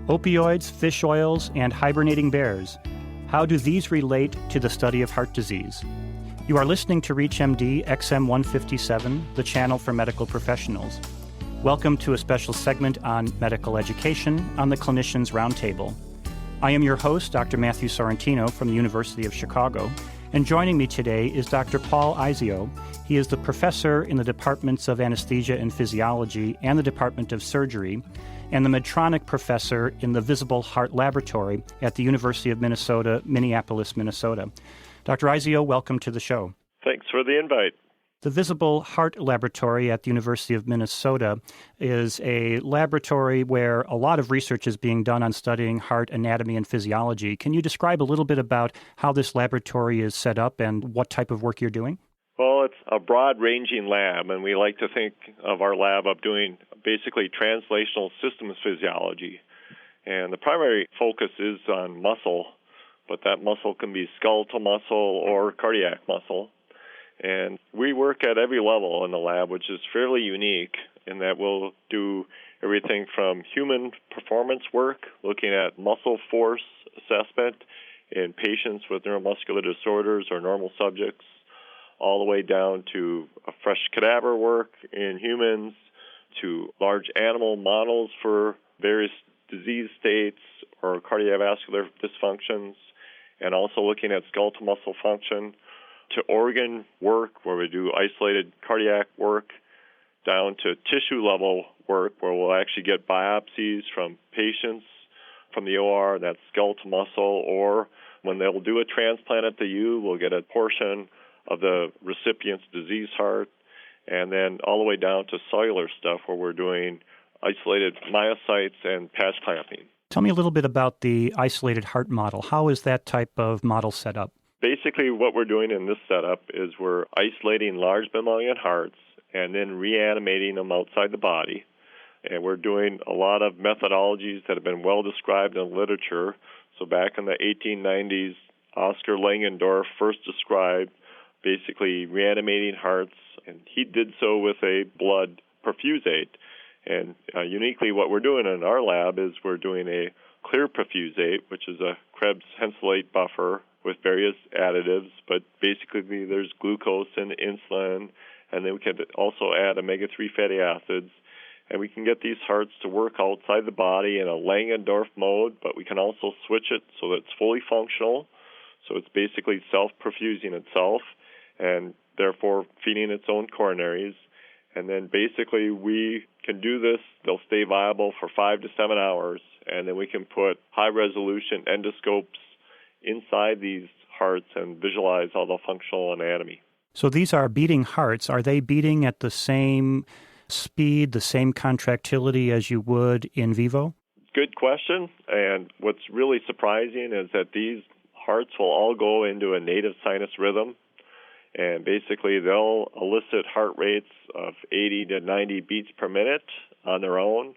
Opioids, fish oils, and hibernating bears. How do these relate to the study of heart disease? You are listening to ReachMD XM 157, the channel for medical professionals. Welcome to a special segment on medical education on the Clinicians Roundtable. I am your host, Dr. Matthew Sorrentino from the University of Chicago, and joining me today is Dr. Paul Iaizzo. He is the professor in the departments of anesthesia and physiology and the Department of Surgery, and the Medtronic professor in the Visible Heart Laboratory at the University of Minnesota, Minneapolis, Minnesota. Dr. Iaizzo, welcome to the show. Thanks for the invite. The Visible Heart Laboratory at the University of Minnesota is a laboratory where a lot of research is being done on studying heart anatomy and physiology. Can you describe a little bit about how this laboratory is set up and what type of work you're doing? Well, it's a broad-ranging lab, and we like to think of our lab of doing basically translational systems physiology. And the primary focus is on muscle, but that muscle can be skeletal muscle or cardiac muscle. And we work at every level in the lab, which is fairly unique in that we'll do everything from human performance work, looking at muscle force assessment in patients with neuromuscular disorders or normal subjects, all the way down to fresh cadaver work in humans, to large animal models for various disease states or cardiovascular dysfunctions, and also looking at skeletal muscle function, to organ work where we do isolated cardiac work, down to tissue-level work where we'll actually get biopsies from patients from the OR, that's skeletal muscle, or when they'll do a transplant at the U, we'll get a portion of the recipient's disease heart, and then all the way down to cellular stuff where we're doing isolated myocytes and patch clamping. Tell me a little bit about the isolated heart model. How is that type of model set up? Basically, what we're doing in this setup is we're isolating large mammalian hearts and then reanimating them outside the body. And we're doing a lot of methodologies that have been well described in literature. So back in the 1890s, Oscar Langendorf first described basically reanimating hearts, and he did so with a blood perfusate. And uniquely what we're doing in our lab is we're doing a clear perfusate, which is a Krebs henselate buffer with various additives, but basically there's glucose and insulin, and then we can also add omega-3 fatty acids, and we can get these hearts to work outside the body in a Langendorf mode, but we can also switch it so that it's fully functional, so it's basically self-perfusing itself, and therefore feeding its own coronaries. And then basically we can do this, they'll stay viable for 5 to 7 hours, and then we can put high-resolution endoscopes inside these hearts and visualize all the functional anatomy. So these are beating hearts. Are they beating at the same speed, the same contractility as you would in vivo? Good question. And what's really surprising is that these hearts will all go into a native sinus rhythm. And basically they'll elicit heart rates of 80 to 90 beats per minute on their own.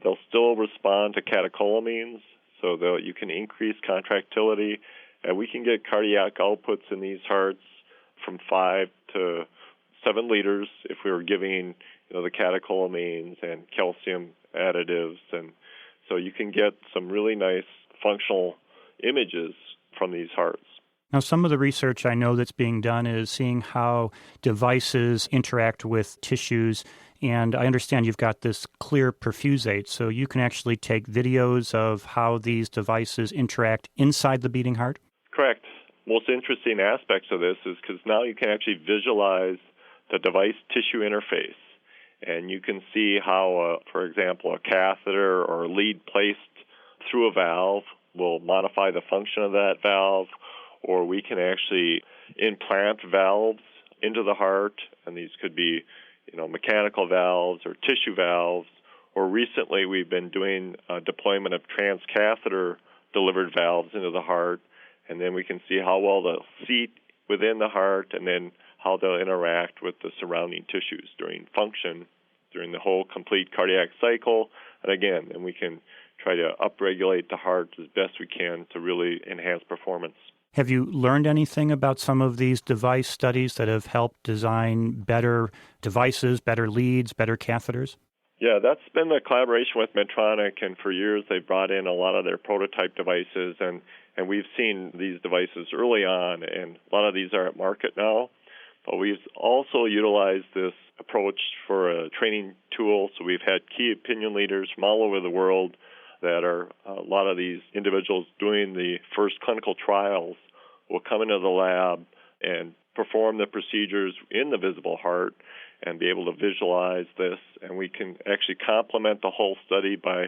They'll still respond to catecholamines, so that you can increase contractility, and we can get cardiac outputs in these hearts from 5 to 7 liters if we were giving the catecholamines and calcium additives. And so you can get some really nice functional images from these hearts. Now, some of the research I know that's being done is seeing how devices interact with tissues, and I understand you've got this clear perfusate, so you can actually take videos of how these devices interact inside the beating heart? Correct. Most interesting aspects of this is because now you can actually visualize the device-tissue interface, and you can see how, for example, a catheter or a lead placed through a valve will modify the function of that valve, or we can actually implant valves into the heart, and these could be, mechanical valves or tissue valves, or recently we've been doing deployment of transcatheter delivered valves into the heart, and then we can see how well they'll seat within the heart and then how they'll interact with the surrounding tissues during function, during the whole complete cardiac cycle, and again, then we can try to upregulate the heart as best we can to really enhance performance. Have you learned anything about some of these device studies that have helped design better devices, better leads, better catheters? Yeah, that's been the collaboration with Medtronic, and for years they've brought in a lot of their prototype devices, and we've seen these devices early on, and a lot of these are at market now. But we've also utilized this approach for a training tool, so we've had key opinion leaders from all over the world that are a lot of these individuals doing the first clinical trials will come into the lab and perform the procedures in the visible heart and be able to visualize this. And we can actually complement the whole study by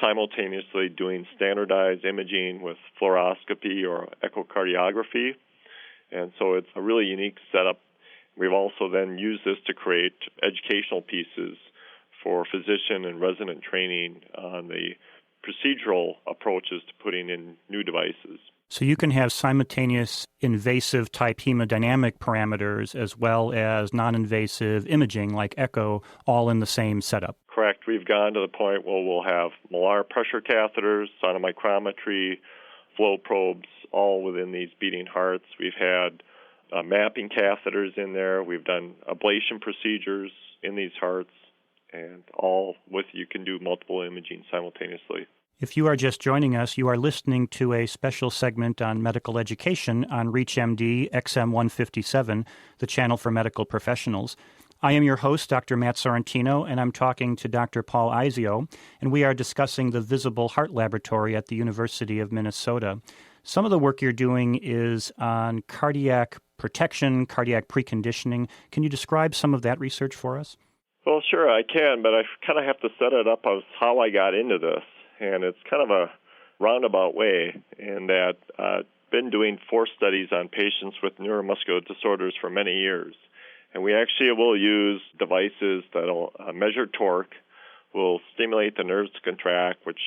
simultaneously doing standardized imaging with fluoroscopy or echocardiography. And so it's a really unique setup. We've also then used this to create educational pieces for physician and resident training on the procedural approaches to putting in new devices. So you can have simultaneous invasive type hemodynamic parameters as well as non-invasive imaging like echo all in the same setup. Correct. We've gone to the point where we'll have molar pressure catheters, sonomicrometry, flow probes, all within these beating hearts. We've had mapping catheters in there. We've done ablation procedures in these hearts, and all with you can do multiple imaging simultaneously. If you are just joining us, you are listening to a special segment on medical education on ReachMD XM157, the channel for medical professionals. I am your host, Dr. Matt Sorrentino, and I'm talking to Dr. Paul Iaizzo, and we are discussing the Visible Heart Laboratory at the University of Minnesota. Some of the work you're doing is on cardiac protection, cardiac preconditioning. Can you describe some of that research for us? Well, sure, I can, but I kind of have to set it up as how I got into this. And it's kind of a roundabout way in that I've been doing force studies on patients with neuromuscular disorders for many years. And we actually will use devices that will measure torque, will stimulate the nerves to contract, which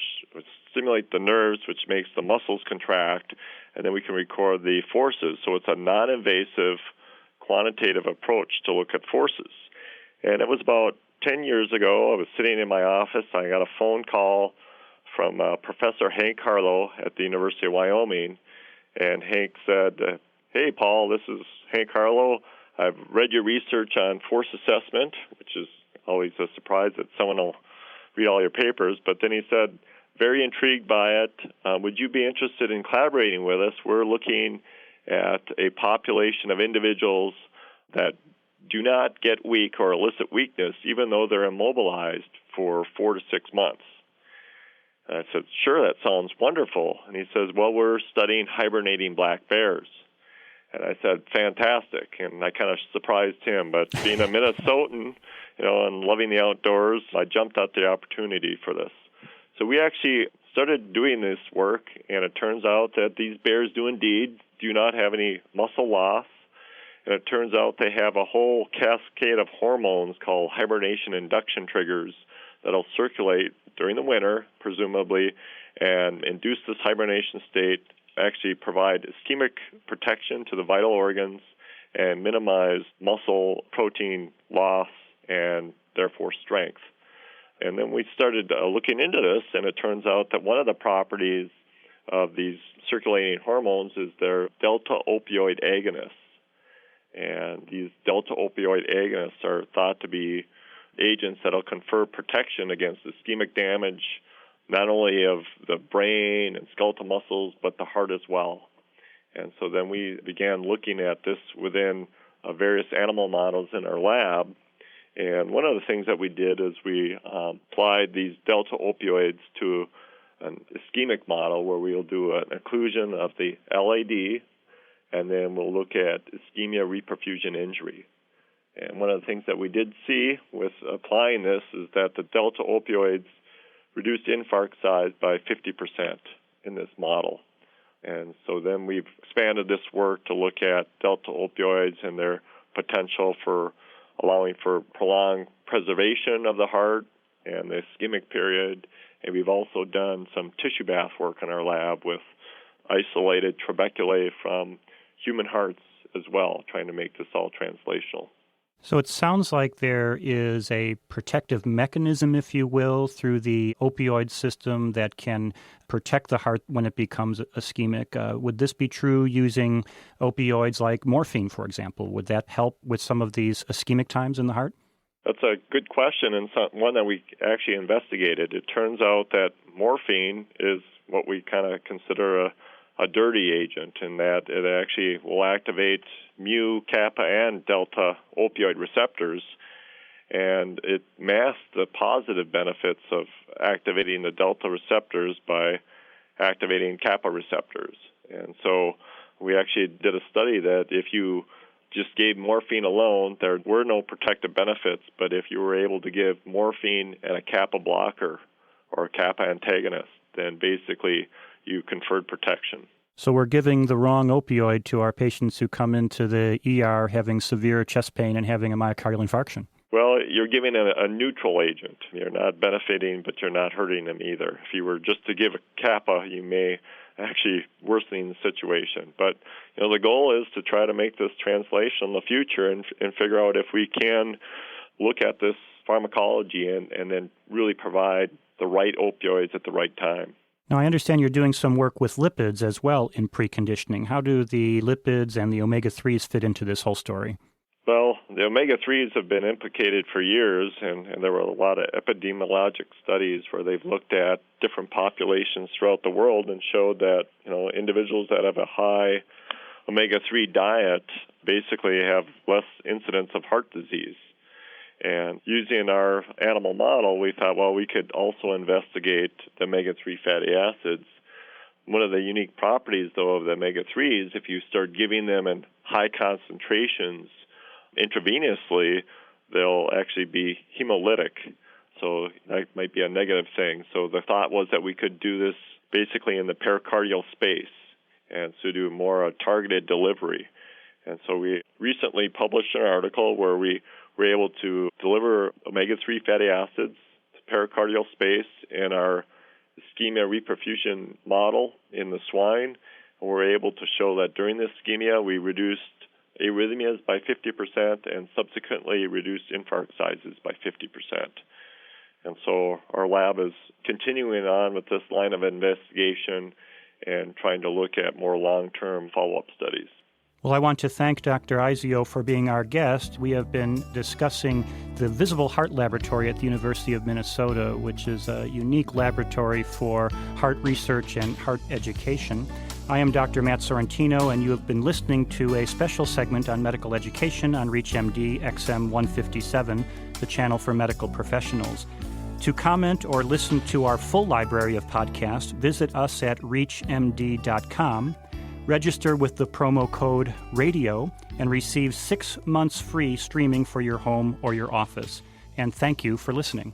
stimulate the nerves, which makes the muscles contract, and then we can record the forces. So it's a non-invasive quantitative approach to look at forces. And it was about 10 years ago. I was sitting in my office. I got a phone call from Professor Hank Harlow at the University of Wyoming, and Hank said, "Hey, Paul, this is Hank Harlow. I've read your research on force assessment," which is always a surprise that someone will read all your papers, but then he said, "Very intrigued by it. Would you be interested in collaborating with us? We're looking at a population of individuals that do not get weak or elicit weakness, even though they're immobilized for 4 to 6 months." And I said, "Sure, that sounds wonderful." And he says, "Well, we're studying hibernating black bears." And I said, "Fantastic." And I kind of surprised him. But being a Minnesotan, and loving the outdoors, I jumped at the opportunity for this. So we actually started doing this work, and it turns out that these bears do not have any muscle loss. And it turns out they have a whole cascade of hormones called hibernation induction triggers that'll circulate during the winter, presumably, and induce this hibernation state, actually provide ischemic protection to the vital organs and minimize muscle protein loss and therefore strength. And then we started looking into this, and it turns out that one of the properties of these circulating hormones is they're delta opioid agonists. And these delta opioid agonists are thought to be agents that will confer protection against ischemic damage, not only of the brain and skeletal muscles, but the heart as well. And so then we began looking at this within various animal models in our lab. And one of the things that we did is we applied these delta opioids to an ischemic model where we'll do an occlusion of the LAD, and then we'll look at ischemia reperfusion injury. And one of the things that we did see with applying this is that the delta opioids reduced infarct size by 50% in this model. And so then we've expanded this work to look at delta opioids and their potential for allowing for prolonged preservation of the heart and the ischemic period. And we've also done some tissue bath work in our lab with isolated trabeculae from human hearts as well, trying to make this all translational. So it sounds like there is a protective mechanism, if you will, through the opioid system that can protect the heart when it becomes ischemic. Would this be true using opioids like morphine, for example? Would that help with some of these ischemic times in the heart? That's a good question, and one that we actually investigated. It turns out that morphine is what we kind of consider a dirty agent, in that it actually will activate mu, kappa, and delta opioid receptors, and it masks the positive benefits of activating the delta receptors by activating kappa receptors. And so we actually did a study that if you just gave morphine alone, there were no protective benefits, but if you were able to give morphine and a kappa blocker or a kappa antagonist, then basically you conferred protection. So we're giving the wrong opioid to our patients who come into the ER having severe chest pain and having a myocardial infarction. Well, you're giving a neutral agent. You're not benefiting, but you're not hurting them either. If you were just to give a kappa, you may actually worsen the situation. But the goal is to try to make this translation in the future and figure out if we can look at this pharmacology and then really provide the right opioids at the right time. Now, I understand you're doing some work with lipids as well in preconditioning. How do the lipids and the omega-3s fit into this whole story? Well, the omega-3s have been implicated for years, and there were a lot of epidemiologic studies where they've looked at different populations throughout the world and showed that individuals that have a high omega-3 diet basically have less incidence of heart disease. And using our animal model, we thought, well, we could also investigate the omega-3 fatty acids. One of the unique properties, though, of the omega-3s, if you start giving them in high concentrations intravenously, they'll actually be hemolytic. So that might be a negative thing. So the thought was that we could do this basically in the pericardial space, and so do more a targeted delivery. And so we recently published an article where we were able to deliver omega-3 fatty acids to pericardial space in our ischemia reperfusion model in the swine. And we're able to show that during this ischemia, we reduced arrhythmias by 50% and subsequently reduced infarct sizes by 50%. And so our lab is continuing on with this line of investigation and trying to look at more long-term follow-up studies. Well, I want to thank Dr. Iaizzo for being our guest. We have been discussing the Visible Heart Laboratory at the University of Minnesota, which is a unique laboratory for heart research and heart education. I am Dr. Matt Sorrentino, and you have been listening to a special segment on medical education on ReachMD XM 157, the channel for medical professionals. To comment or listen to our full library of podcasts, visit us at reachmd.com. Register with the promo code RADIO and receive 6 months free streaming for your home or your office. And thank you for listening.